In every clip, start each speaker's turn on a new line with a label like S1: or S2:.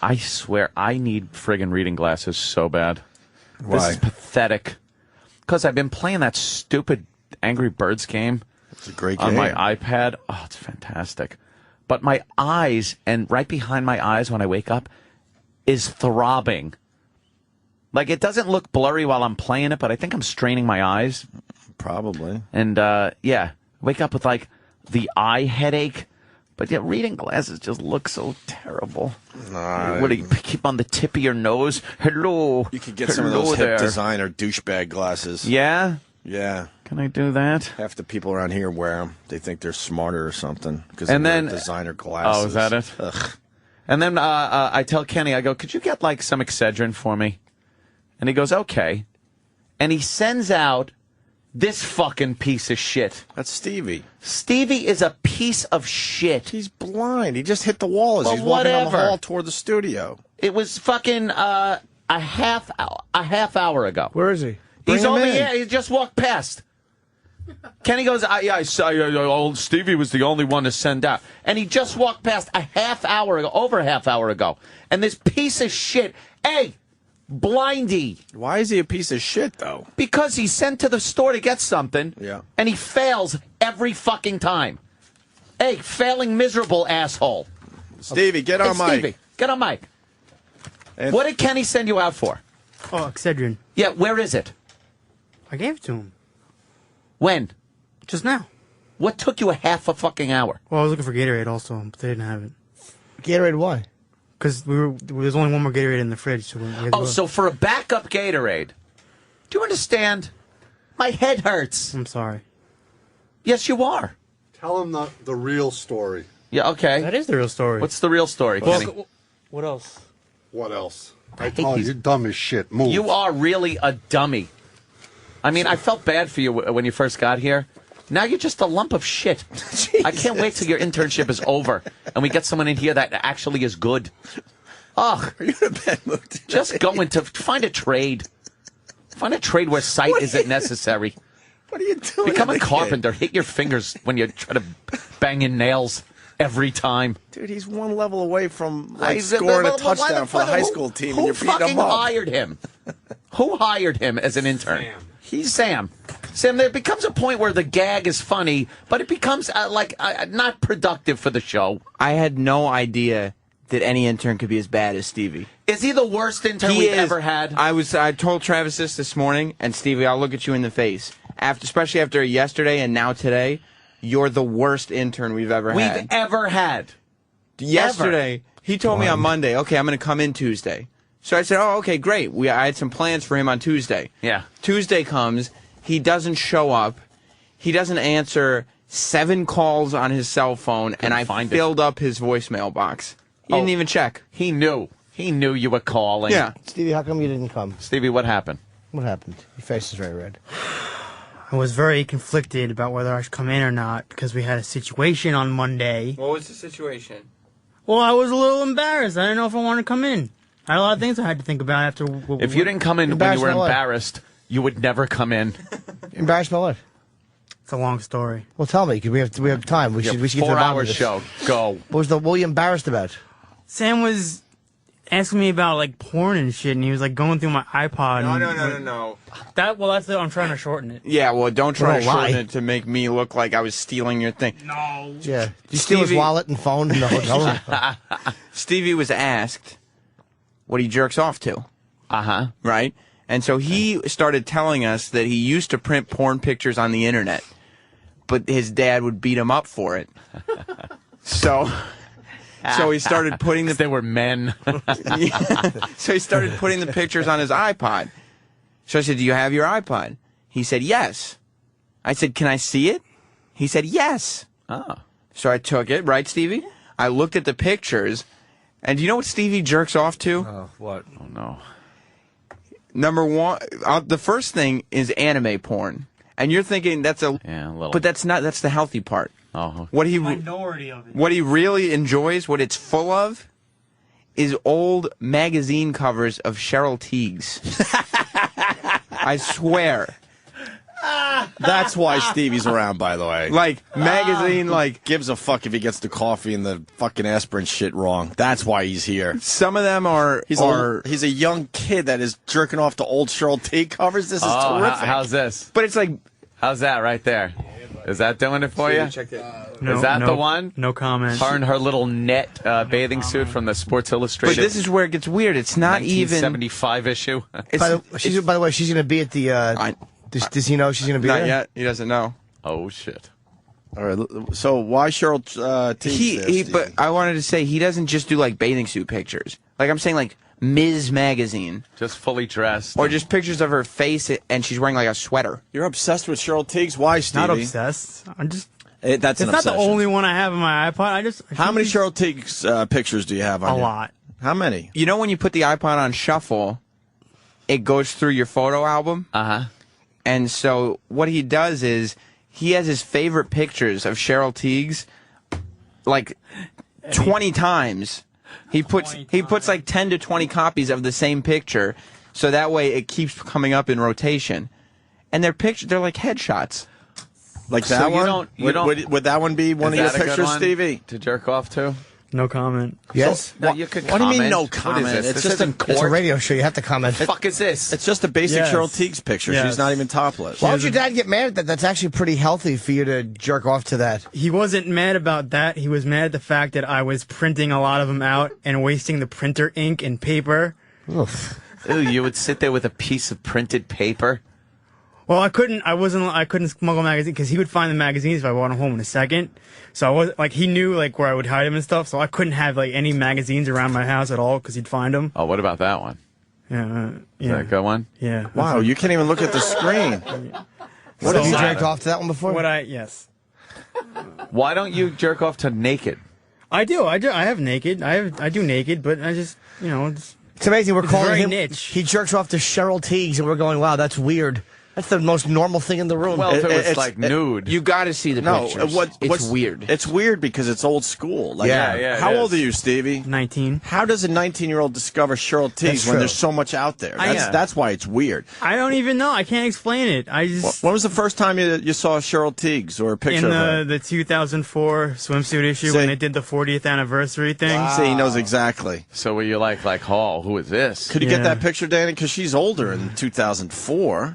S1: I swear, I need friggin' reading glasses so bad.
S2: Why?
S1: This is pathetic. Because I've been playing that stupid Angry Birds game.
S2: It's a great game.
S1: On my iPad. Oh, it's fantastic. But my eyes, and right behind my eyes when I wake up, is throbbing. Like, it doesn't look blurry while I'm playing it, but I think I'm straining my eyes.
S2: Probably.
S1: And, yeah, wake up with, like, the eye headache. But, yeah, reading glasses just look so terrible. What do you keep on the tip of your nose? Hello.
S2: You could get some of those hip designer douchebag glasses.
S1: Yeah?
S2: Yeah.
S1: Can I do that?
S2: Half the people around here wear them. They think they're smarter or something because
S1: And
S2: they
S1: then
S2: wear designer glasses.
S1: Oh, is that it?
S2: Ugh.
S1: And then I tell Kenny, I go, could you get like some Excedrin for me? And he goes, okay. And he sends out this fucking piece of shit.
S2: That's Stevie.
S1: Stevie is a piece of shit.
S2: He's blind. He just hit the wall as
S1: Well,
S2: he's walking down the
S1: whatever.
S2: hall toward the studio.
S1: It was fucking a half hour ago.
S3: Where is he?
S2: Bring
S1: He's
S2: him
S1: over
S2: in.
S1: here. He just walked past. Kenny goes, I saw Stevie was the only one to send out. And he just walked past over a half hour ago. And this piece of shit, hey, blindy.
S2: Why is he a piece of shit, though?
S1: Because he's sent to the store to get something,
S2: Yeah.
S1: and he fails every fucking time. Hey, failing miserable asshole.
S2: Stevie, get on mic.
S1: Stevie, get on mic.
S2: And
S1: What did Kenny send you out for?
S3: Oh, Excedrin.
S1: Yeah, where is it?
S3: I gave it to him.
S1: When?
S3: Just now.
S1: What took you a half a fucking hour?
S3: Well, I was looking for Gatorade also, but they didn't have it.
S4: Gatorade, why?
S3: Because there's only one more Gatorade in the fridge. So we had to
S1: Oh,
S3: go.
S1: so for a backup Gatorade. Do you understand? My head hurts.
S3: I'm sorry.
S1: Yes, you are.
S5: Tell him the real story.
S1: Yeah, okay.
S3: That is the real story.
S1: What's the real story, Kenny?
S3: Well, what else?
S5: What else? I
S1: hate
S5: told you,
S1: these-
S5: you're dumb as shit. Move.
S1: You are really a dummy. I mean, I felt bad for you when you first got here. Now you're just a lump of shit. I can't wait till your internship is over and we get someone in here that actually is good. Ugh.
S2: Are you in a bad mood today?
S1: Just go into find a trade. Find a trade where sight isn't necessary.
S2: What are you doing?
S1: Become a
S2: again?
S1: carpenter. Hit your fingers when you try to bang in nails every time.
S2: Dude, he's one level away from
S1: I-
S2: scoring a
S1: why
S2: touchdown for the high
S1: who-
S2: school team,
S1: Who
S2: and you're beating
S1: fucking
S2: him up.
S1: hired him? Who hired him as an intern?
S5: Sam.
S1: He's Sam. Sam, there becomes a point where the gag is funny, but it becomes not productive for the show.
S6: I had no idea that any intern could be as bad as Stevie.
S1: Is he the worst intern
S6: He
S1: we've
S6: is.
S1: ever had?
S6: I told Travis this morning, and Stevie, I'll look at you in the face. Especially after yesterday and now today, you're the worst intern we've ever had.
S1: We've ever had.
S6: Yesterday, he told me on Monday, okay, I'm going to come in Tuesday. So I said, oh, okay, great. I had some plans for him on Tuesday.
S1: Yeah.
S6: Tuesday comes, he doesn't show up. He doesn't answer 7 calls on his cell phone, and I
S1: find it.
S6: filled up his voicemail box. He didn't even check.
S1: He knew. He knew you were calling.
S6: Yeah.
S4: Stevie, how come you didn't come?
S1: Stevie, what happened?
S4: What happened? Your face is very red.
S3: I was very conflicted about whether I should come in or not because we had a situation on Monday.
S6: What was the situation?
S3: Well, I was a little embarrassed. I didn't know if I wanted to come in. I had a lot of things I had to think about after.
S1: If you didn't come in when you were
S4: Embarrassed by what?
S1: embarrassed, you would never come in.
S4: Embarrassed by what?
S3: It's a long story.
S4: Well, tell me, because we have time. We should get to the bottom
S1: 4 hour
S4: of this.
S1: show. Go.
S4: What were you embarrassed about?
S3: Sam was asking me about like porn and shit, and he was like going through my iPod.
S6: No.
S3: That's it. I'm trying to shorten it.
S6: Yeah, well, don't try to
S4: Well,
S6: shorten
S4: lie.
S6: it to make me look like I was stealing your thing.
S3: No.
S4: Yeah. Did you steal his
S6: Stevie-
S4: wallet and phone in the hotel room?
S6: Stevie was asked what he jerks off to,
S1: Uh-huh.
S6: right? And so he started telling us that he used to print porn pictures on the internet, but his dad would beat him up for it. So he started putting
S1: They were men.
S6: So he started putting the pictures on his iPod. So I said, do you have your iPod? He said, yes. I said, can I see it? He said, yes.
S1: Oh.
S6: So I took it, right, Stevie? I looked at the pictures, and do you know what Stevie jerks off to?
S2: What?
S1: Oh, no.
S6: Number one, the first thing is anime porn. And you're thinking that's a
S1: little.
S6: but that's the healthy part.
S1: Oh.
S3: Minority of it.
S6: What he really enjoys, what it's full of, is old magazine covers of Cheryl Tiegs. I swear.
S2: That's why Stevie's around, by the way.
S6: Like magazine, like
S2: Gives a fuck if he gets the coffee and the fucking aspirin shit wrong. That's why he's here.
S6: some of them are.
S2: He's a young kid that is jerking off to old Cheryl T covers. This is
S1: Oh,
S2: terrific.
S1: how's this?
S6: But it's like
S1: How's that right there? Is that doing it for you?
S6: check that.
S3: No,
S1: Is that
S3: no,
S1: the one?
S3: No comment.
S1: Her in her little net bathing suit from the Sports
S6: But
S1: Illustrated
S6: this is where it gets weird. It's not even.
S1: 1975 issue.
S6: It's,
S4: By the way, she's going to be at the. Does he know she's going to be
S6: not
S4: there?
S6: yet. He doesn't know.
S1: Oh shit.
S2: All right. So why Cheryl T?
S6: But I wanted to say he doesn't just do like bathing suit pictures. Like I'm saying, like Ms. Magazine,
S1: Just fully dressed.
S6: or just pictures of her face and she's wearing like a sweater.
S2: You're obsessed with Cheryl Tiegs. Why, Stevie?
S3: Not obsessed. I'm just.
S2: That's
S3: It's
S2: an
S3: not the
S2: obsession.
S3: only one I have on my iPod.
S2: How many Cheryl Tiegs pictures do you have on
S3: A
S2: you?
S3: lot.
S2: How many?
S6: You know when you put the iPod on shuffle, it goes through your photo album.
S1: Uh-huh.
S6: And so what he does is he has his favorite pictures of Cheryl Tiegs like 20 times. He puts like 10 to 20 copies of the same picture, so that way it keeps coming up in rotation. And they're like headshots.
S2: Like
S1: So
S2: that
S1: you
S2: one?
S1: don't- you don't-
S2: Would that one be one
S1: Is
S2: of your
S1: that a good
S2: pictures,
S1: one
S2: Stevie?
S1: to jerk off to?
S3: No comment.
S4: Yes.
S1: No, you could
S2: What do you mean
S1: comment.
S2: no
S1: What is
S2: comment?
S1: this?
S2: It's
S1: This
S2: just
S1: isn't
S2: a-
S4: It's a
S1: court.
S4: radio show. You have to comment.
S1: The fuck is this?
S2: It's just a basic
S3: Yes.
S2: Cheryl Tiegs picture.
S3: Yes.
S2: She's not even topless.
S4: Why would your dad get mad at that? That's actually pretty healthy for you to jerk off to that.
S3: He wasn't mad about that. He was mad at the fact that I was printing a lot of them out and wasting the printer ink and paper.
S4: Oof.
S1: Ooh, you would sit there with a piece of printed paper.
S3: Well, I couldn't smuggle magazine because he would find the magazines if I brought them home in a second. So I was like, he knew like where I would hide them and stuff. So I couldn't have like any magazines around my house at all because he'd find them.
S1: Oh, what about that one?
S3: Yeah,
S1: Is
S3: yeah,
S1: that a good one?
S3: yeah.
S2: Wow, you can't even look at the screen.
S4: What have you
S1: that?
S4: jerked off to that one before?
S3: Yes,
S1: Why don't you jerk off to naked?
S3: I do. I have naked. I do naked, but I just it's
S4: It's amazing. We're
S3: It's
S4: calling
S3: very
S4: him.
S3: niche.
S4: He jerks off to Cheryl Tiegs, and we're going, "Wow, that's weird." That's the most normal thing in the room.
S1: Well, if it was
S2: it's-
S1: like nude.
S6: You got to see the
S2: No,
S6: pictures.
S2: what's
S6: it's weird.
S2: It's weird because it's old school. Like,
S1: Yeah, yeah, it
S2: How old
S1: is.
S2: are you, Stevie?
S3: 19.
S2: How does a 19-year-old discover Cheryl Tiegs
S4: That's
S2: when
S4: true.
S2: there's so much out there?
S3: I-
S2: That's why it's weird.
S3: I don't even know. I can't explain it. I just
S2: When was the first time you saw Cheryl Tiegs or a picture
S3: in
S2: of her?
S3: the 2004 swimsuit issue
S2: See?
S3: when they did the 40th anniversary thing.
S2: See, he knows exactly.
S1: So were you like, oh, who is this?
S2: Could you get
S3: Yeah.
S2: that picture, Danny? Because she's older in 2004.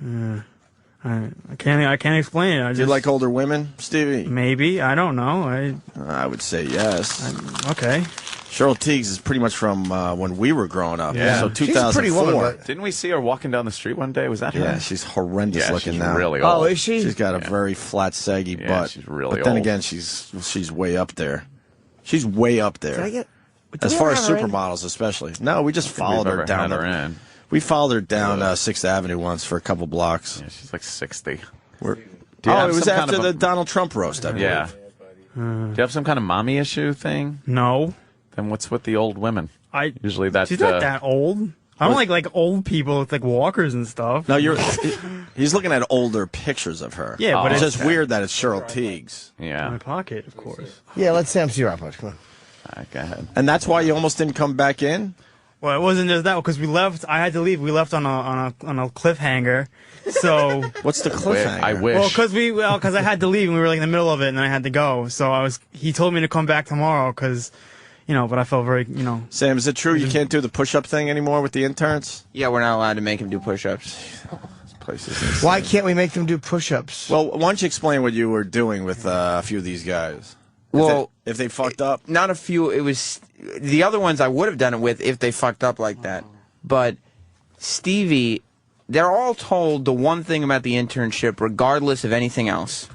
S3: I can't explain it. I
S2: Do you
S3: just
S2: like older women, Stevie?
S3: maybe I don't know.
S2: I would say yes.
S3: Okay.
S2: Cheryl Tiegs is pretty much from when we were growing up.
S1: Yeah.
S2: So
S1: She's
S4: a
S2: 2004.
S4: pretty woman, but-
S1: Didn't we see her walking down the street one day? Was that her?
S2: Yeah, she's horrendous
S1: Yeah,
S2: looking
S1: she's
S2: now.
S1: really old.
S4: Oh, is she?
S2: She's got a very flat, saggy
S1: Yeah,
S2: butt.
S1: she's really
S2: But then
S1: old.
S2: again, she's way up there. She's way up there.
S4: Did I get?
S2: As
S4: did we
S2: far
S4: ever
S2: as
S4: have her in?
S2: supermodels, especially. No, we just followed
S1: We've
S2: her
S1: ever
S2: down.
S1: had her in.
S2: We followed her down 6th Avenue once for a couple blocks.
S1: Yeah, she's like 60.
S2: We're-
S1: Do you
S2: oh,
S1: have
S2: it was
S1: some kind
S2: after
S1: of
S2: the
S1: a-
S2: Donald Trump roast, I believe.
S1: Yeah. Do you have some kind of mommy issue thing?
S3: No,
S1: Then what's with the old women?
S3: I.
S1: Usually that's
S3: She's not that old. I don't like old people with like walkers and stuff.
S2: No, he's looking at older pictures of her.
S3: Yeah, but
S2: it's
S3: it's
S2: just weird that it's Cheryl Tiegs.
S3: in my
S1: Yeah.
S3: pocket, of course.
S4: Yeah, let's Sam see your iPod. Come on.
S1: All right, go ahead.
S2: And that's why you almost didn't come back in?
S3: Well, it wasn't just that because we left. I had to leave. We left on a cliffhanger. So
S2: What's the cliffhanger?
S1: I wish.
S3: because I had to leave and we were like in the middle of it and then I had to go. So he told me to come back tomorrow because, but I felt very,
S2: Sam, is it true you can't do the push-up thing anymore with the interns?
S6: Yeah, we're not allowed to make him do push-ups.
S1: This place is insane.
S4: Why can't we make them do push-ups?
S2: Well, why don't you explain what you were doing with a few of these guys?
S6: Well,
S2: if they fucked up?
S6: not a few. It was the other ones I would have done it with if they fucked up like that. But Stevie, they're all told the one thing about the internship, regardless of anything else,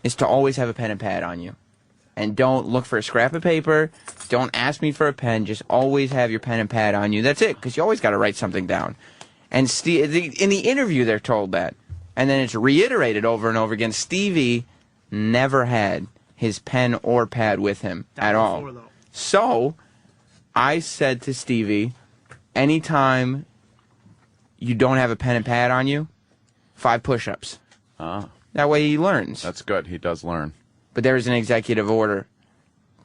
S6: is to always have a pen and pad on you. And don't look for a scrap of paper. Don't ask me for a pen. Just always have your pen and pad on you. That's it, because you always got to write something down. And in the interview, they're told that. And then it's reiterated over and over again. Stevie never had his pen or pad with him at all. So I said to Stevie, anytime you don't have a pen and pad on you, 5 push-ups.
S1: Ah,
S6: That way he learns.
S1: that's good. He does learn.
S6: But there was an executive order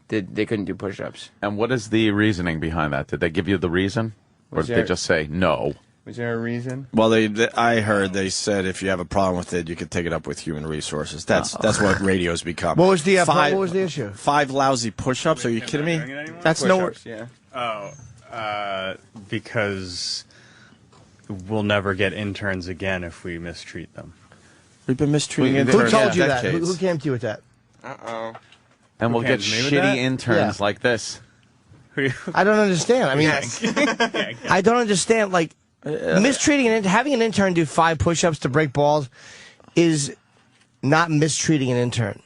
S6: that they couldn't do push-ups.
S1: And what is the reasoning behind that? Did they give you the reason? Or
S6: Was
S1: did they
S6: there-
S1: just say no?
S6: Was there a reason?
S2: Well, I heard they said if you have a problem with it, you could take it up with human resources. That's what radio's become.
S4: What was the what was the issue?
S2: 5 lousy push-ups? Are you kidding me?
S6: That's
S7: Push-ups,
S6: yeah.
S7: Because we'll never get interns again if we mistreat them.
S2: We've been mistreating
S4: Who
S2: interns
S4: told
S2: for
S4: you that?
S2: decades.
S4: Who came to you with that?
S6: Uh-oh.
S1: And we'll get
S7: Who came to me with that?
S1: shitty interns
S4: Yeah.
S1: like this.
S4: I don't understand. I mean, I don't understand. Like, mistreating having an intern do 5 push-ups to break balls is not mistreating an intern.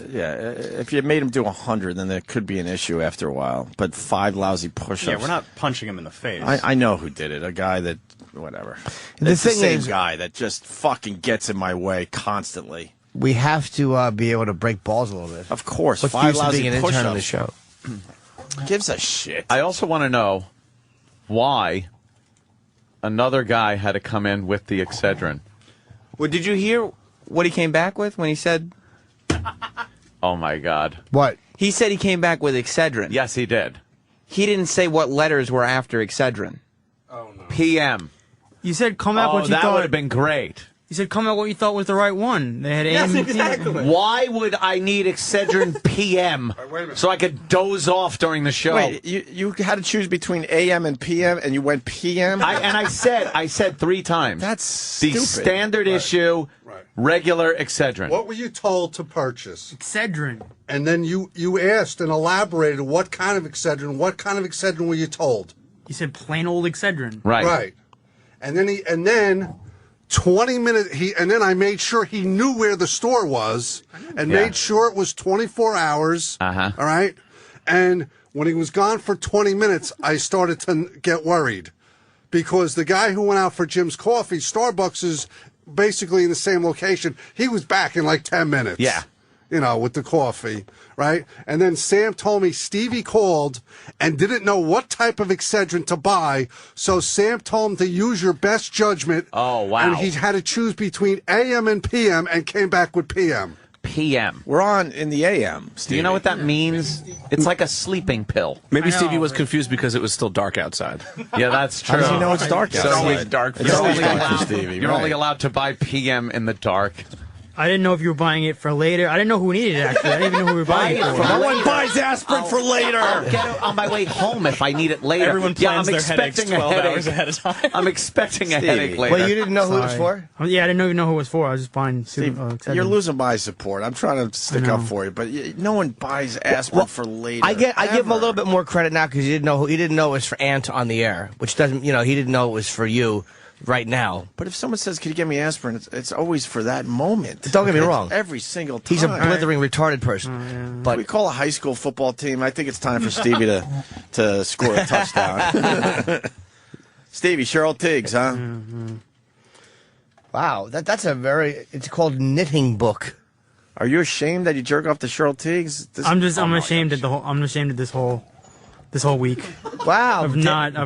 S2: Yeah, if you made him do 100, then there could be an issue after a while. But 5 lousy push-ups.
S7: Yeah, we're not punching him in the face.
S2: I know who did it. A guy that, whatever.
S4: The
S2: It's
S4: thing
S2: the same
S4: is-
S2: guy that just fucking gets in my way constantly.
S4: We have to be able to break balls a little bit.
S2: Of course,
S4: What's the
S2: 5
S4: use of
S2: lousy
S4: being an intern on the
S2: push-ups.
S4: show?
S2: Gives a shit.
S1: I also want to know why another guy had to come in with the Excedrin.
S6: Well, did you hear what he came back with when he said?
S1: Oh, my God.
S4: What?
S6: He said he came back with Excedrin.
S1: Yes, he did.
S6: He didn't say what letters were after Excedrin.
S1: PM.
S3: You said come out
S1: Oh,
S3: what you
S1: that
S3: thought.
S1: would have been great.
S3: You said come out what you thought was the right one. They had
S6: Yes,
S3: AM.
S6: exactly.
S1: Why would I need Excedrin PM
S5: wait a minute.
S1: so I could doze off during the show?
S2: Wait, you had to choose between AM and PM, and you went PM?
S1: I said 3 times.
S2: That's
S1: the
S2: stupid.
S1: standard issue,
S5: Right.
S1: regular Excedrin.
S5: What were you told to purchase?
S3: Excedrin.
S5: And then you asked and elaborated what kind of Excedrin. What kind of Excedrin were you told?
S3: You said plain old Excedrin.
S1: Right.
S5: Right. And then 20 minutes and then I made sure he knew where the store was and
S1: Yeah.
S5: made sure it was 24 hours.
S1: Uh-huh.
S5: All right? And when he was gone for 20 minutes, I started to get worried because the guy who went out for Jim's Coffee, Starbucks is basically in the same location. He was back in like 10 minutes.
S1: Yeah.
S5: You know, with the coffee, right? And then Sam told me Stevie called and didn't know what type of Excedrin to buy. So Sam told him to use your best judgment.
S1: Oh, wow.
S5: And he had to choose between AM and PM and came back with PM.
S1: PM.
S2: We're on in the AM, Steve.
S1: Do you know what that means? It's like a sleeping pill.
S8: Maybe
S3: I know,
S8: Stevie was
S3: right?
S8: confused because it was still dark outside.
S1: Yeah, that's true.
S2: How does he know it's dark
S1: So
S2: outside?
S1: it's dark.
S2: It's always dark for Stevie.
S1: You're
S2: right.
S1: only allowed to buy PM in the dark.
S3: I didn't know if you were buying it for later. I didn't know who needed it, actually. I didn't even know who we were buying it for.
S2: No one buys aspirin for later.
S1: I'll get it on my way home if I need it later.
S7: Everyone plans
S1: I'm
S7: their headaches
S1: expecting
S7: 12
S1: a headache.
S7: hours ahead of time.
S1: I'm expecting a headache later.
S4: Well, you didn't know who it was
S3: Sorry.
S4: for?
S3: Yeah, I didn't even know who it was for. I was just buying
S2: Steve,
S3: Excedrin.
S2: you're losing my support. I'm trying to stick up for you, but no one buys aspirin for later.
S4: I give him a
S2: ever.
S4: little bit more credit now because he didn't know it was for Ant on the air, which doesn't, he didn't know it was for you right now.
S2: But if someone says, "Can you get me aspirin?" It's always for that moment.
S4: Don't get me
S2: It's
S4: wrong.
S2: Every single time.
S4: He's a blithering retarded person.
S2: But we call a high school football team. I think it's time for Stevie to score a touchdown. Stevie, Cheryl Tiegs, huh?
S4: Wow, that's it's called knitting book.
S2: Are you ashamed that you jerk off to Cheryl Tiegs?
S3: I'm ashamed at this whole week.
S4: Wow.
S3: I've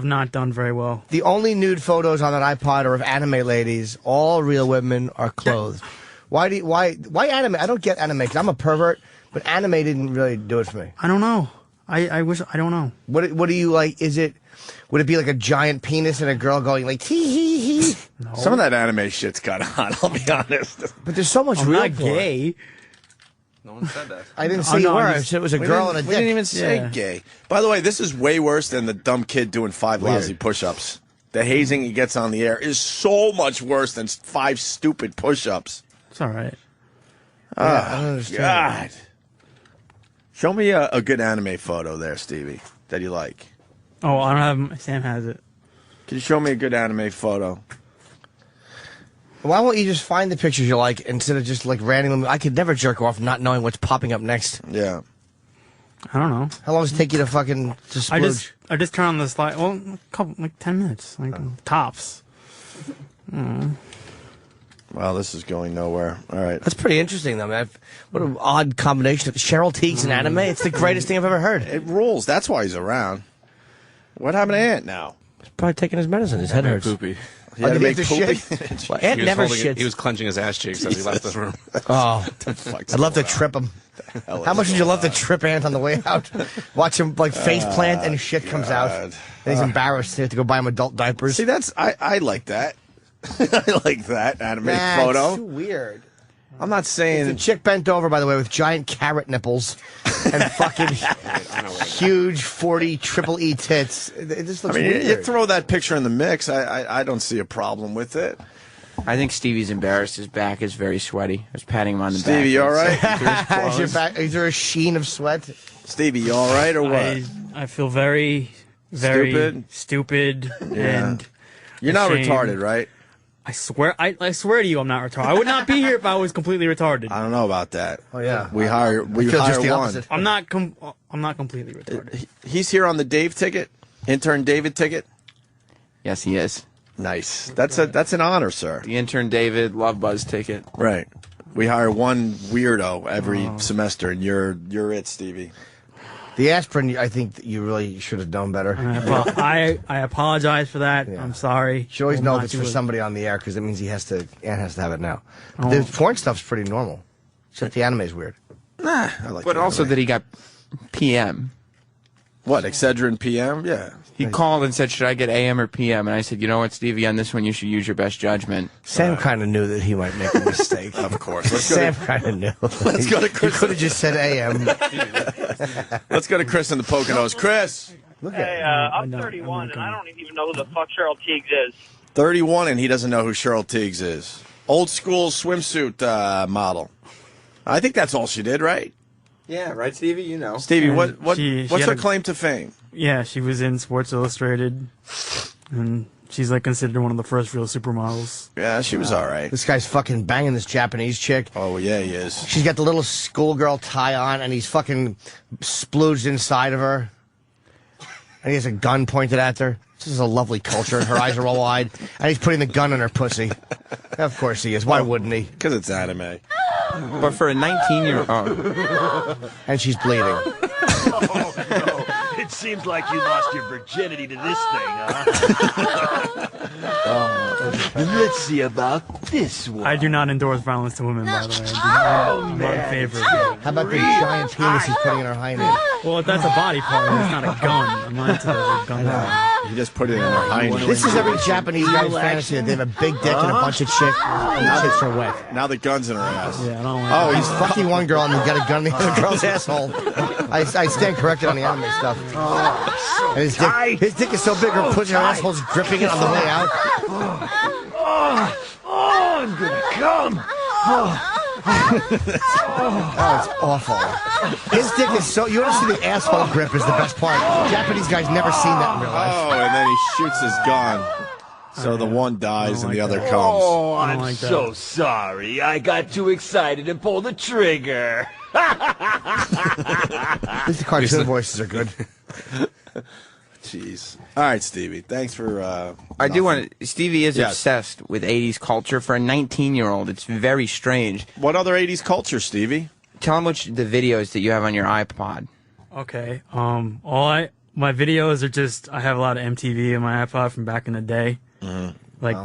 S3: not done very well.
S4: The only nude photos on that iPod are of anime ladies. All real women are clothed. Why anime? I don't get anime because I'm a pervert, but anime didn't really do it for me.
S3: I don't know. I don't know.
S4: What do you like? Would it be like a giant penis and a girl going like tee hee hee?
S2: Some of that anime shit's got on, I'll be honest.
S4: But there's so much
S3: I'm
S4: real
S3: not
S4: porn.
S3: gay.
S8: No one said that.
S4: I didn't
S3: Oh,
S4: say you
S3: no,
S4: were.
S3: I'm
S4: I
S3: just-
S4: said it was a girl and a dick.
S2: We didn't even say
S3: Yeah.
S2: gay. By the way, this is way worse than the dumb kid doing 5 lousy push-ups. The hazing he gets on the air is so much worse than 5 stupid push-ups.
S3: It's all right.
S4: I don't understand.
S2: God. Show me a good anime photo there, Stevie, that you like.
S3: Oh, I don't have. Sam has it.
S2: Can you show me a good anime photo?
S4: Why won't you just find the pictures you like instead of just like randomly? I could never jerk off not knowing what's popping up next.
S2: Yeah.
S3: I don't know.
S4: How long does it take you to fucking to splurge?
S3: I just turn on the slide. Well, a couple 10 minutes, tops.
S2: Well, this is going nowhere. All right.
S4: That's pretty interesting, though, man. What an odd combination of Cheryl Tiegs and anime. It's the greatest thing I've ever heard.
S2: It rules. That's why he's around. What happened to Ant now?
S4: He's probably taking his medicine. His head hurts.
S8: Poopy.
S2: He had to make
S4: the
S2: poopy.
S4: shit? Well, Ant never shits.
S8: He was clenching his ass cheeks as he left the room.
S4: Oh, I'd love to trip him. How much would you love to trip Ant on the way out? Watch him like face plant and shit comes out. And he's embarrassed. They have to go buy him adult diapers.
S2: See, I like that. I like that animated
S4: Nah,
S2: photo.
S4: It's too weird.
S2: I'm not saying
S4: The chick bent over, by the way, with giant carrot nipples and fucking huge 40 triple E tits. It just looks weird.
S2: you throw that picture in the mix. I don't see a problem with it.
S6: I think Stevie's embarrassed. His back is very sweaty. I was patting him on the back.
S2: Stevie, you all right?
S4: Is your back, is there a sheen of sweat?
S2: Stevie, you all right or what?
S3: I feel very stupid and
S2: You're not
S3: ashamed.
S2: retarded, right?
S3: I swear to you, I'm not retarded. I would not be here if I was completely retarded.
S2: I don't know about that.
S4: Oh yeah,
S2: We hire
S4: feel just the
S2: one.
S4: opposite.
S3: I'm not completely retarded.
S2: He's here on the Dave ticket, intern David ticket.
S6: Yes, he is.
S2: Nice. That's an honor, sir.
S6: The intern David Love Buzz ticket.
S2: Right. We hire one weirdo every semester, and you're it, Stevie.
S4: The aspirin, I think that you really should have done better.
S3: I apologize for that.
S4: Yeah.
S3: I'm sorry.
S4: You should always
S3: Will
S4: know
S3: not
S4: if it's
S3: do
S4: for
S3: it.
S4: somebody on the air because it means Ant has to have it now. The porn stuff's pretty normal, except the anime's weird.
S2: I like
S6: But
S2: that
S6: also
S2: anyway.
S6: that he got PM.
S2: What, Excedrin PM? Yeah.
S6: He called and said, should I get AM or PM? And I said, you know what, Stevie, on this one you should use your best judgment.
S4: Sam kind of knew that he might make a mistake.
S2: Of course.
S4: Sam kind of knew.
S2: Let's go to
S4: He
S2: Chris.
S4: could have just said AM.
S2: Let's go to Chris in the Poconos. Chris,
S9: Hey, I'm 31, and I don't even know who the fuck Cheryl Tiegs is.
S2: 31, and he doesn't know who Cheryl Tiegs is. Old school swimsuit model. I think that's all she did, right?
S6: Yeah, right, Stevie? You know.
S2: Stevie,
S3: And
S2: what's
S3: she
S2: her
S3: had
S2: claim to fame?
S3: Yeah, she was in Sports Illustrated, and she's like considered one of the first real supermodels.
S2: Yeah, she was all right.
S4: This guy's fucking banging this Japanese chick.
S2: Oh, yeah, he is.
S4: She's got the little schoolgirl tie on, and he's fucking splooged inside of her. And he has a gun pointed at her. This is a lovely culture, and her eyes are all wide. And he's putting the gun in her pussy. Of course he is. Why wouldn't he?
S2: Because it's anime.
S6: But for a 19-year-old...
S4: And she's bleeding.
S10: It seems like you lost your virginity to this thing, huh? Let's see about this one.
S3: I do not endorse violence to women, by the way. I'm not in favor of it.
S4: How about the giant penis he's putting in her hind end?
S3: Well, that's a body part. It's not a gun. I'm not into the gun.
S2: He just put it in her hind.
S4: This is every Japanese guy's fantasy. They have a big dick and a bunch of chicks, and the chicks are wet.
S2: Now the gun's in her ass.
S3: Yeah, I don't like
S2: Oh,
S4: He's fucking one girl and then got a gun in the other girl's asshole. I stand corrected on the anime stuff. And his dick is so big, her pussy, her asshole's gripping it on the way out.
S10: I'm gonna come.
S4: Oh, it's awful. His dick is so... You want to see the asshole grip is the best part. Japanese guys never seen that in real life.
S2: Oh, and then he shoots his gun. So the one dies and the other comes.
S10: Oh,
S3: I
S10: I'm
S3: don't like
S10: so sorry. I got too excited and pulled the trigger.
S4: At least the cartoon voices are good.
S2: Jeez. All right, Stevie. Thanks for...
S6: I do want to... Stevie is
S2: Yes.
S6: obsessed with 80s culture. For a 19-year-old, it's very strange.
S2: What other 80s culture, Stevie?
S6: Tell him which the videos that you have on your iPod.
S3: Okay. My videos are just, I have a lot of MTV in my iPod from back in the day. Like,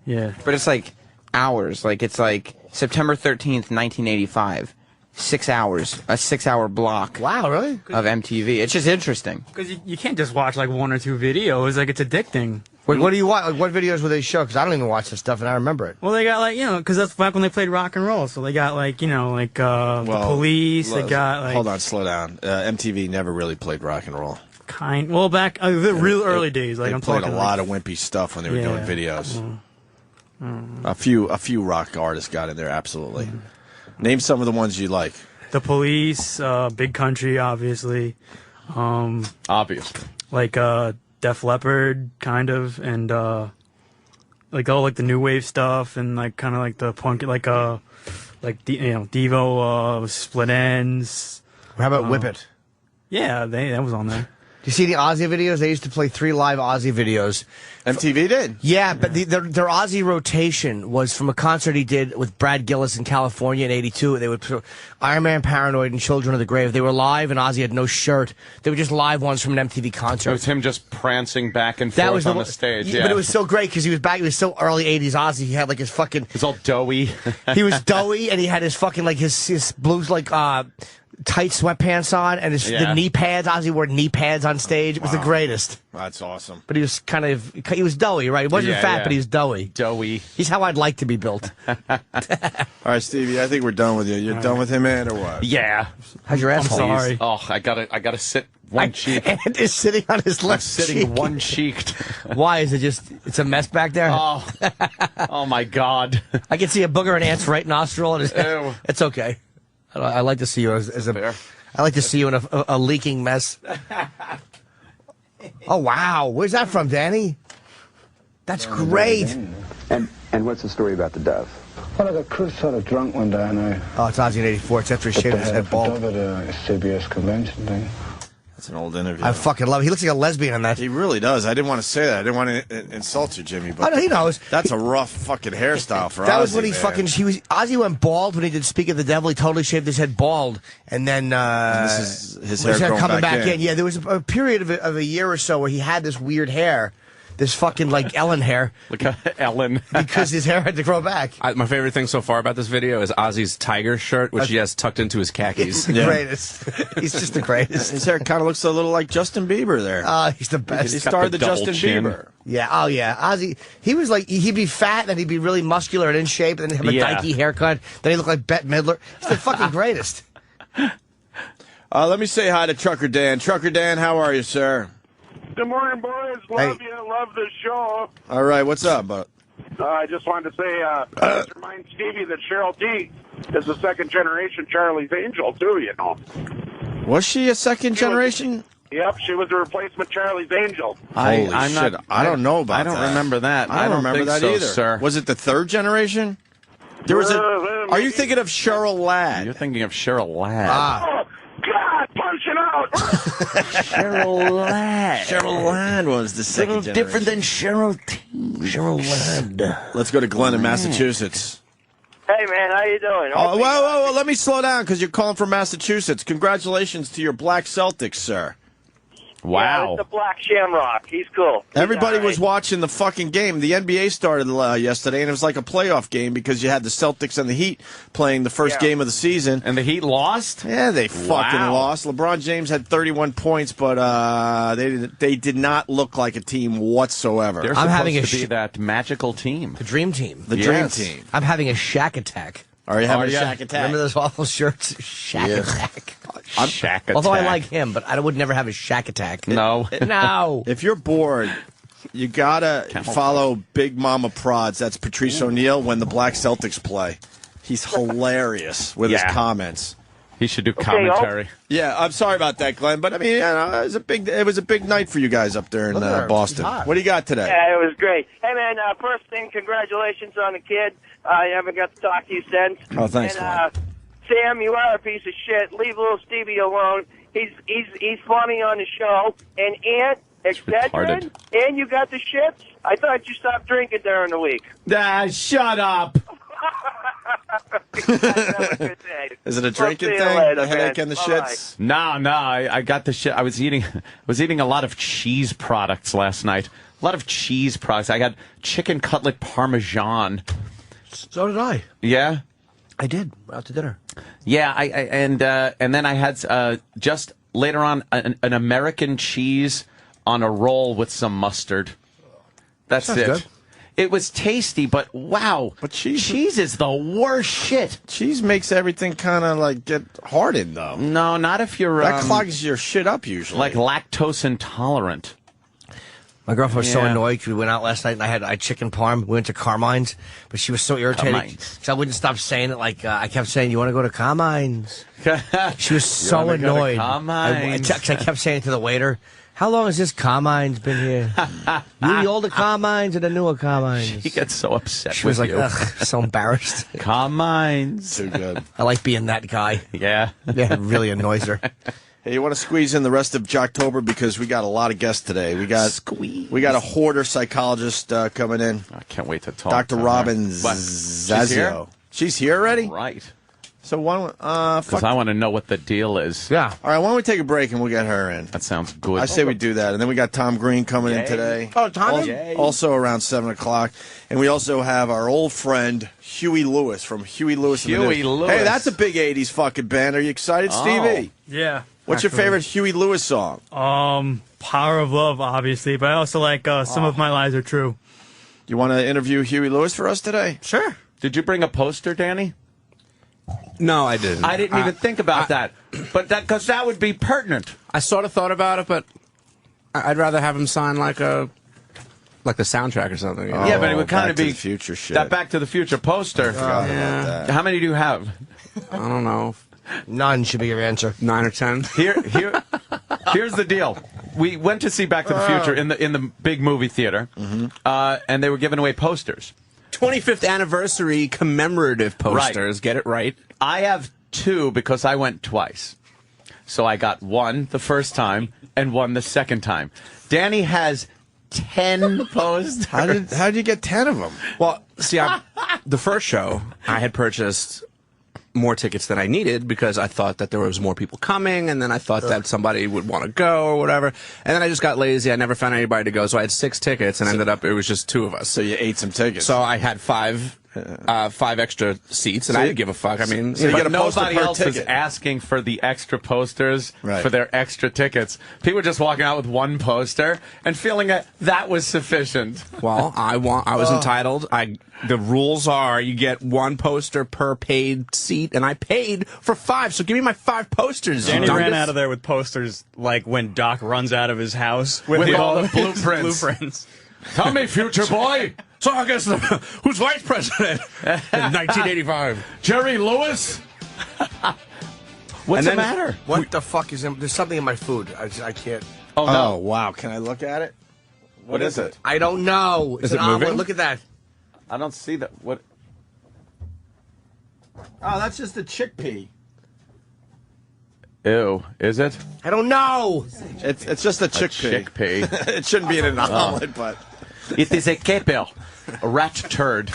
S3: yeah.
S6: But it's like hours. Like, it's like September 13th, 1985. 6 hours. A 6-hour block
S4: Wow, really?
S6: of MTV. It's just interesting.
S3: Because you can't just watch like one or two videos. Like, it's addicting.
S4: Wait, what do you watch? Like, what videos will they show? Because I don't even watch this stuff and I remember it.
S3: Well, they got like, because that's back when they played rock and roll. So they got like, the Police. They got like.
S2: Hold on, slow down. MTV never really played rock and roll.
S3: Back the real early days. Like
S2: They
S3: I'm
S2: played
S3: talking
S2: a lot of wimpy stuff when they were doing
S3: Yeah.
S2: videos. A few rock artists got in there, absolutely. Name some of the ones you like.
S3: The Police, Big Country, obviously.
S1: Obviously.
S3: Like Def Leppard, kind of, and like all like the new wave stuff, and like kind of like the punk, Devo, Split Ends.
S4: How about Whip It?
S3: Yeah, that was on there.
S4: Do You see the Ozzy videos? They used to play 3 live Ozzy videos.
S2: MTV did.
S4: Yeah, but their Ozzy rotation was from a concert he did with Brad Gillis in California in '82. They would put Iron Man, Paranoid, and Children of the Grave. They were live, and Ozzy had no shirt. They were just live ones from an MTV concert.
S1: It was him just prancing back and forth on the stage. Yeah,
S4: but it was so great because he was back. It was so early '80s Ozzy. He had like his fucking.
S1: He was all doughy.
S4: He was doughy, and he had his fucking like his blues like tight sweatpants on, and the knee pads. Ozzy wore knee pads on stage. It was the greatest.
S2: That's awesome.
S4: But he was he was doughy, right? He wasn't fat, but he was doughy.
S1: Doughy.
S4: He's how I'd like to be built.
S2: All right, Stevie, I think we're done with you. You're done with him, man, or what?
S1: Yeah.
S4: How's your asshole?
S1: Sorry. Oh, I gotta sit one cheek.
S4: And is sitting on his left
S1: I'm sitting
S4: cheek.
S1: one-cheeked.
S4: Why? Is it just, it's a mess back there?
S1: Oh my God.
S4: I can see a booger in Ant's right nostril. And
S1: Ew.
S4: it's okay. I like to see you as a...
S1: Fair.
S4: I like to see you in a leaking mess. Oh, wow. Where's that from, Danny? That's great.
S11: And what's the story about the dove? Well, I got Chris sort of drunk one day, and I...
S4: Oh, it's Ozzy in '84. It's after he shaved his head bald.
S11: Dove at a CBS convention thing.
S2: That's an old interview.
S4: I fucking love it. He looks like a lesbian in that.
S2: He really does. I didn't want to say that. I didn't want to insult you, Jimmy. But
S4: I know, he knows.
S2: That's a rough fucking hairstyle for Ozzy.
S4: That was when he
S2: man.
S4: Ozzy went bald when he did Speak of the Devil. He totally shaved his head bald. And then,
S2: this is his hair
S4: coming back
S2: in.
S4: Yeah, there was a period of a year or so where he had this weird hair. This fucking, like, Ellen hair.
S1: Look at Ellen.
S4: Because his hair had to grow back.
S8: My favorite thing so far about this video is Ozzy's tiger shirt, which he has tucked into his khakis.
S4: He's the greatest. He's just the greatest.
S2: His hair kind of looks a little like Justin Bieber there.
S4: He's the best.
S2: He started the
S1: double
S2: Justin
S1: chin.
S2: Bieber.
S4: Yeah, oh yeah. Ozzy, he was like, he'd be fat, then he'd be really muscular and in shape, and then have a dykey haircut. Then he'd look like Bette Midler. He's the fucking greatest.
S2: Let me say hi to Trucker Dan. Trucker Dan, how are you, sir?
S9: Good morning, boys. Love you. Love the show.
S2: All right, what's up, bud?
S9: I just wanted to say, just remind Stevie that Cheryl Tiegs is a second-generation Charlie's Angel, too, you know.
S2: Was she a second generation?
S9: Yep, she was a replacement Charlie's Angel.
S2: Holy shit. I don't know about that.
S1: I don't remember that.
S2: I don't remember
S1: think
S2: that
S1: so,
S2: either.
S1: Sir.
S2: Was it the third generation? There was Are you thinking of Cheryl Ladd?
S1: You're thinking of Cheryl Ladd.
S9: Oh, God, punch it out!
S1: Cheryl Ladd.
S2: Cheryl Ladd was the second generation.
S1: Different than Cheryl Tiegs. Cheryl Ladd.
S2: Let's go to Glenn in Massachusetts.
S12: Hey, man, how you doing?
S2: Oh, whoa, let me slow down because you're calling from Massachusetts. Congratulations to your Black Celtics, sir.
S1: Wow.
S12: Yeah, it's the Black Shamrock. He's cool.
S2: Everybody was watching the fucking game. The NBA started yesterday, and it was like a playoff game because you had the Celtics and the Heat playing the first game of the season.
S1: And the Heat lost?
S2: Yeah, they fucking lost. LeBron James had 31 points, but they did not look like a team whatsoever.
S1: They're supposed to be that magical team.
S4: The dream team.
S2: The dream team.
S4: I'm having a Shaq attack.
S2: Are you having a Shaq attack?
S4: Remember those awful shirts? Shaq attack.
S1: Shaq attack.
S4: Although I like him, but I would never have a Shaq attack.
S1: No.
S4: No.
S2: If you're bored, you gotta follow Big Mama Prods. That's Patrice O'Neal when the Black Celtics play. He's hilarious with his comments.
S1: He should do commentary.
S2: Yeah, I'm sorry about that, Glenn, but I mean, it was a big night for you guys up there in Boston. What do you got today?
S12: Yeah, it was great. Hey, man, first thing, congratulations on the kid. I haven't got to talk to you since.
S2: Oh, thanks,
S12: and, Sam, you are a piece of shit. Leave little Stevie alone. He's funny on the show. And Aunt, etc. And you got the shits. I thought you stopped drinking during the week.
S1: Shut up.
S2: Is it a drinking thing? The headache and the shits?
S1: No, I got the shit. I was eating a lot of cheese products last night. A lot of cheese products. I got chicken cutlet parmesan.
S4: So did I.
S1: Yeah?
S4: I did. Out to dinner.
S1: Yeah, and then I had just later on an American cheese on a roll with some mustard. That's
S4: Sounds
S1: it.
S4: good.
S1: It was tasty, but wow.
S2: But cheese
S1: is the worst shit.
S2: Cheese makes everything kind of like get hardened, though.
S1: No, not if you're...
S2: That clogs your shit up, usually.
S1: Like lactose intolerant.
S4: My girlfriend was so annoyed because we went out last night and I had chicken parm. We went to Carmine's, but she was so irritated because I wouldn't stop saying it. Like I kept saying, "You want to go to Carmine's?" She was so annoyed. I kept saying it to the waiter. How long has this Carmine's been here? You the older Carmine's or the newer Carmine's?
S1: She gets so upset.
S4: She was like, ugh, so embarrassed.
S1: Carmine's.
S2: Too good.
S4: I like being that guy.
S1: Yeah.
S4: Yeah, it really annoys her.
S2: Hey, you want to squeeze in the rest of Jocktober because we got a lot of guests today. We got a hoarder psychologist coming in.
S1: I can't wait to talk.
S2: Dr.
S1: to
S2: Robin
S1: her.
S2: Zazio. She's here already?
S1: Right.
S2: So why don't
S1: because I want to know what the deal is.
S4: Yeah.
S2: All right, why don't we take a break and we'll get her in?
S1: That sounds good.
S2: I say we do that. And then we got Tom Green coming in today.
S4: Oh, Tom?
S2: Also around 7 o'clock. And we also have our old friend, Huey Lewis from Huey Lewis.
S1: Huey Lewis.
S2: Hey, that's a big 80s fucking band. Are you excited, Stevie?
S3: Yeah.
S2: What's your favorite Huey Lewis song?
S3: Power of Love, obviously, but I also like Some of My Lies Are True.
S2: You want to interview Huey Lewis for us today?
S3: Sure.
S1: Did you bring a poster, Danny?
S8: No, I didn't.
S1: I didn't even think about that. But because that would be pertinent.
S8: I sort of thought about it, but I'd rather have him sign like the soundtrack or something. You know?
S1: Yeah, but it would kind of be
S2: Back to the Future shit.
S1: that Back to the Future poster.
S8: Yeah.
S1: How many do you have?
S8: I don't know.
S4: None should be your answer.
S8: 9 or 10.
S1: Here's the deal. We went to see Back to the Future in the big movie theater, and they were giving away posters.
S8: 25th anniversary commemorative posters.
S1: Right.
S8: Get it right.
S1: I have 2 because I went twice. So I got 1 the first time and 1 the second time. Danny has 10 posters.
S2: How did you get 10 of them?
S8: Well, see, the first show, I had purchased more tickets than I needed because I thought that there was more people coming, and then I thought that somebody would want to go or whatever. And then I just got lazy. I never found anybody to go, so I had 6 tickets, and ended up it was just 2 of us.
S2: So you ate some tickets.
S8: So I had 5 extra seats, and I didn't give a fuck. I mean,
S2: so you get a poster
S1: nobody
S2: per
S1: else was
S2: ticket.
S1: asking for the extra posters
S2: Right.
S1: for their extra tickets. People were just walking out with 1 poster and feeling that was sufficient.
S8: well, I was entitled. The rules are you get 1 poster per paid seat, and I paid for 5. So give me my 5 posters.
S7: Danny
S8: you
S7: ran
S8: dungus.
S7: out of there with posters like when Doc runs out of his house
S1: With all the blueprints.
S7: blueprints.
S1: Tell me, future boy.
S8: So I guess who's vice president in 1985?
S1: Jerry Lewis? What's the matter?
S4: What the fuck is in? There's something in my food. I can't.
S1: Oh, no.
S2: Oh, wow. Can I look at it? What is it?
S4: I don't know. It's
S8: Is it
S4: an omelet.
S8: moving?
S4: Look at that.
S1: I don't see that. What?
S2: Oh, that's just a chickpea.
S1: Ew. Is it?
S4: I don't know.
S2: It's just a chickpea.
S1: Chickpea.
S2: It shouldn't be in an omelet, but...
S1: It is a caper. A rat turd.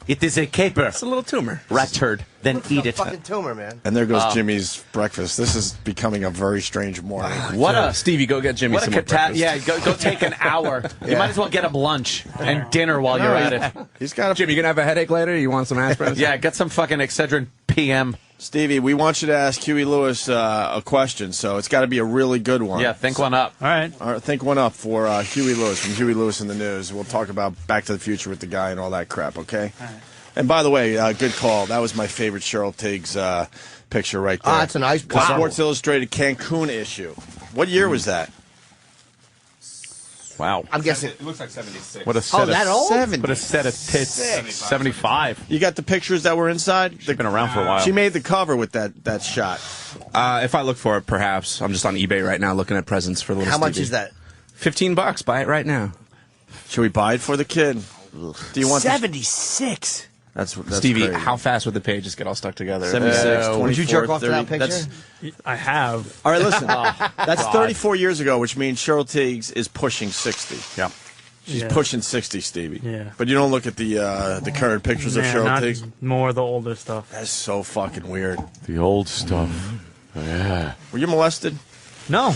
S1: It is a caper.
S8: It's a little tumor.
S1: Rat turd. Then eat it.
S4: Fucking tumor, man.
S2: And there goes Jimmy's breakfast. This is becoming a very strange morning.
S1: What a
S8: Stevie, go get Jimmy
S1: what a
S8: some more breakfast.
S1: Yeah, go take an hour. You might as well get him lunch and dinner while you're at it.
S2: He's got a...
S8: Jimmy, you gonna have a headache later? You want some aspirin?
S1: Yeah, get some fucking Excedrin PM.
S2: Stevie, we want you to ask Huey Lewis a question, so it's got to be a really good one.
S1: Yeah, think one up.
S3: All right.
S2: All right, think one up for Huey Lewis from Huey Lewis in the News. We'll talk about Back to the Future with the guy and all that crap, okay? All right. And by the way, good call. That was my favorite Cheryl Tiegs picture right there.
S4: Ah, that's a nice
S2: The Sports Illustrated Cancun issue. What year was that?
S1: Wow.
S4: I'm guessing.
S8: It looks like 76.
S1: What a set
S4: that old?
S2: 70.
S1: What a set of tits. 75.
S2: You got the pictures that were inside?
S1: They've been around for a while.
S2: She made the cover with that shot.
S8: If I look for it, perhaps. I'm just on eBay right now looking at presents for little
S4: How much
S8: Stevie.
S4: is that?
S8: $15. Buy it right now.
S2: Should we buy it for the kid? Do you want
S4: 76.
S2: That's
S8: Stevie,
S2: crazy.
S8: how fast would the pages get all stuck together?
S2: 76, 24,
S4: Would you jerk off to
S2: 30,
S4: that picture?
S2: that's-
S3: I have.
S2: All right, listen. That's 34 years ago, which means Cheryl Tiegs is pushing 60.
S1: Yeah.
S2: She's
S3: Yeah.
S2: pushing 60, Stevie.
S3: Yeah.
S2: But you don't look at the current pictures of
S3: Yeah,
S2: Cheryl
S3: not
S2: Tiegs?
S3: more the older stuff.
S2: That's so fucking weird.
S1: The old stuff. Yeah.
S2: Were you molested?
S3: No.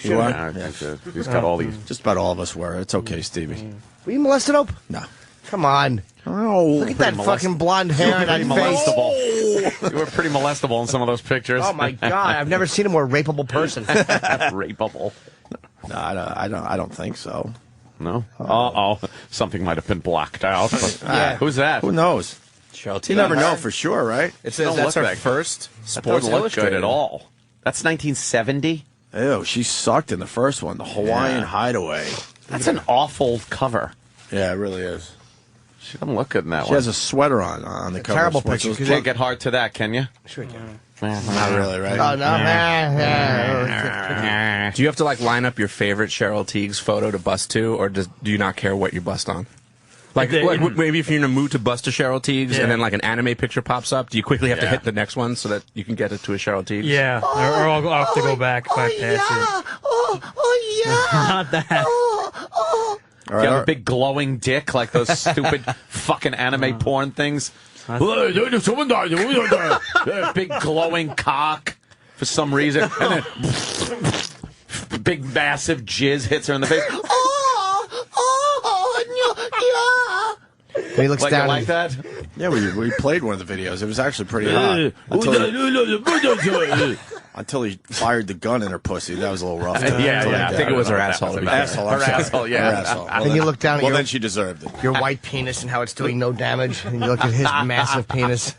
S2: You are?
S1: Yeah, he's got all these.
S2: Just about all of us were. It's okay, Stevie.
S4: Were you molested, Ope?
S2: No.
S4: Come on.
S2: Oh,
S4: Look at that fucking blonde hair and that
S1: Pretty
S4: face.
S1: molestable. You were pretty molestable in some of those pictures.
S4: Oh my God! I've never seen a more rapeable person.
S1: Rapeable.
S2: No, I don't think so.
S1: No? Uh-oh. Something might have been blocked out. But,
S4: Yeah.
S1: Who's that?
S2: Who knows?
S8: Cheryl Tiegs.
S2: You never know for sure, right?
S8: It says
S1: Don't
S8: that's
S1: look
S8: her
S1: like-
S8: first
S1: That
S8: Sports
S1: doesn't look good
S8: Illustrated
S1: at all. That's 1970?
S2: Ew, she sucked in the first one, the Hawaiian Hideaway.
S1: That's an awful cover.
S2: Yeah, it really is.
S1: She doesn't look good in that
S2: She
S1: one.
S2: has a sweater on the cover.
S4: terrible
S2: of Sports
S4: picture, 'cause
S2: Illustrated.
S1: Can't get hard to that, can you?
S4: Sure you can.
S2: Not really, right?
S4: Oh no!
S8: Do you have to like line up your favorite Cheryl Tiegs photo to bust to, or do you not care what you bust on? Like maybe if you're in a mood to bust a Cheryl Tiegs and then like an anime picture pops up, do you quickly have to hit the next one so that you can get it to a Cheryl Tiegs?
S3: Yeah, or I'll have to go back if I pass it. Not that.
S1: You have a big glowing dick like those stupid fucking anime porn things. Big glowing cock for some reason. And then big massive jizz hits her in the face.
S4: He looks down.
S1: Like that?
S2: Yeah, we played one of the videos. It was actually pretty hot. Until he fired the gun in her pussy. That was a little rough.
S8: Yeah. I think it was her asshole.
S2: Her asshole, yeah. Her asshole. Well,
S4: Then you look down at
S2: then she deserved it.
S4: your white penis and how it's doing no damage. And you look at his massive penis.